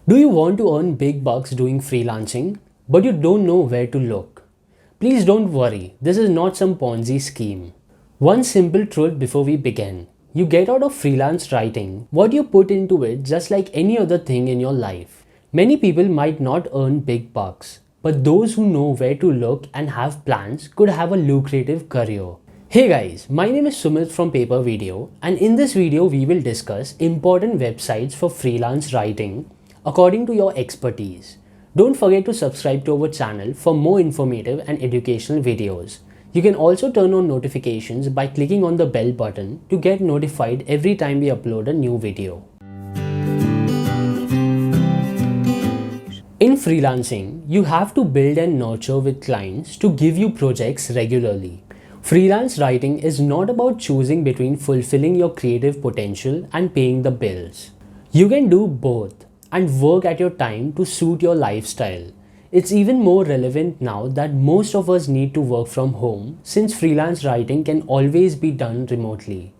Do you want to earn big bucks doing freelancing, but you don't know where to look? Please don't worry, this is not some Ponzi scheme. One simple truth before we begin. You get out of freelance writing what you put into it, just like any other thing in your life. Many people might not earn big bucks, but those who know where to look and have plans could have a lucrative career. Hey guys, my name is Sumit from PaperVideo, and in this video we will discuss important websites for freelance writing according to your expertise. Don't forget to subscribe to our channel for more informative and educational videos. You can also turn on notifications by clicking on the bell button to get notified every time we upload a new video. In freelancing, you have to build and nurture with clients to give you projects regularly. Freelance writing is not about choosing between fulfilling your creative potential and paying the bills. You can do both and work at your time to suit your lifestyle. It's even more relevant now that most of us need to work from home, since freelance writing can always be done remotely.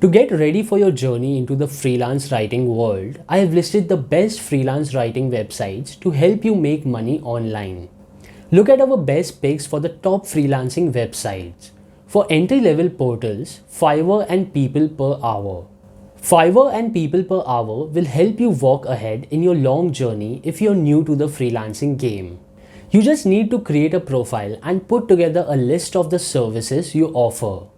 To get ready for your journey into the freelance writing world, I have listed the best freelance writing websites to help you make money online. Look at our best picks for the top freelancing websites. For entry-level portals, Fiverr and PeoplePerHour. Fiverr and PeoplePerHour will help you walk ahead in your long journey if you're new to the freelancing game. You just need to create a profile and put together a list of the services you offer.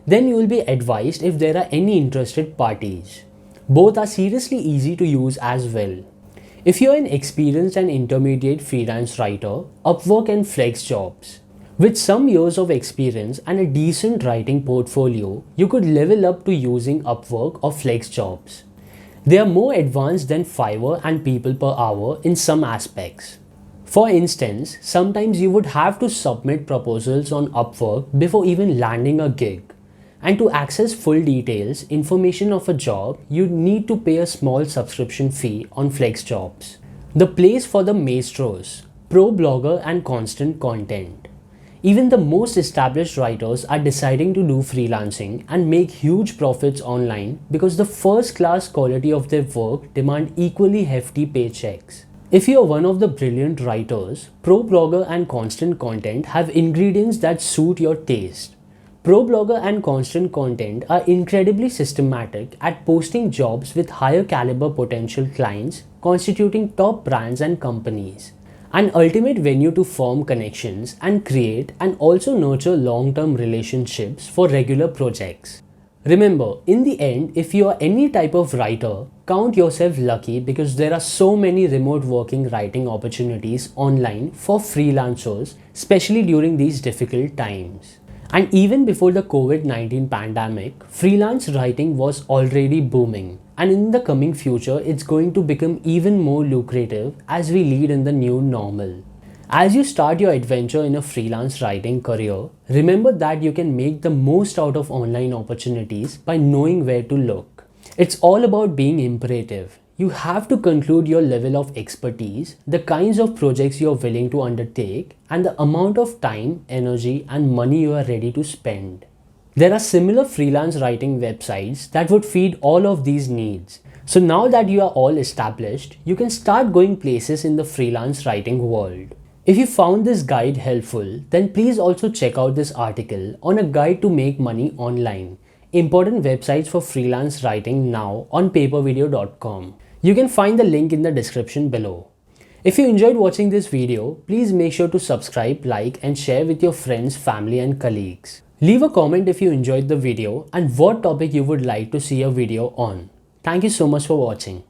Then you will be advised if there are any interested parties. Both are seriously easy to use as well. If you're an experienced and intermediate freelance writer, Upwork and Flexjobs. With some years of experience and a decent writing portfolio, you could level up to using Upwork or Flexjobs. They are more advanced than Fiverr and PeoplePerHour in some aspects. For instance, sometimes you would have to submit proposals on Upwork before even landing a gig. And to access full details, information of a job, you need to pay a small subscription fee on Flexjobs. The place for the maestros, Problogger and Constant content. Even the most established writers are deciding to do freelancing and make huge profits online because the first-class quality of their work demand equally hefty paychecks. If you're one of the brilliant writers, Problogger and Constant content have ingredients that suit your taste. Problogger and Constant content are incredibly systematic at posting jobs with higher caliber potential clients constituting top brands and companies. An ultimate venue to form connections and create and also nurture long-term relationships for regular projects. Remember, in the end, if you are any type of writer, count yourself lucky because there are so many remote working writing opportunities online for freelancers, especially during these difficult times. And even before the COVID-19 pandemic, freelance writing was already booming. And in the coming future, it's going to become even more lucrative as we lead in the new normal. As you start your adventure in a freelance writing career, remember that you can make the most out of online opportunities by knowing where to look. It's all about being imperative. You have to conclude your level of expertise, the kinds of projects you are willing to undertake, and the amount of time, energy, and money you are ready to spend. There are similar freelance writing websites that would feed all of these needs. So now that you are all established, you can start going places in the freelance writing world. If you found this guide helpful, then please also check out this article on a guide to make money online. Important websites for freelance writing now on papervideo.com. You can find the link in the description below. If you enjoyed watching this video, please make sure to subscribe, like, and share with your friends, family, and colleagues. Leave a comment if you enjoyed the video and what topic you would like to see a video on. Thank you so much for watching.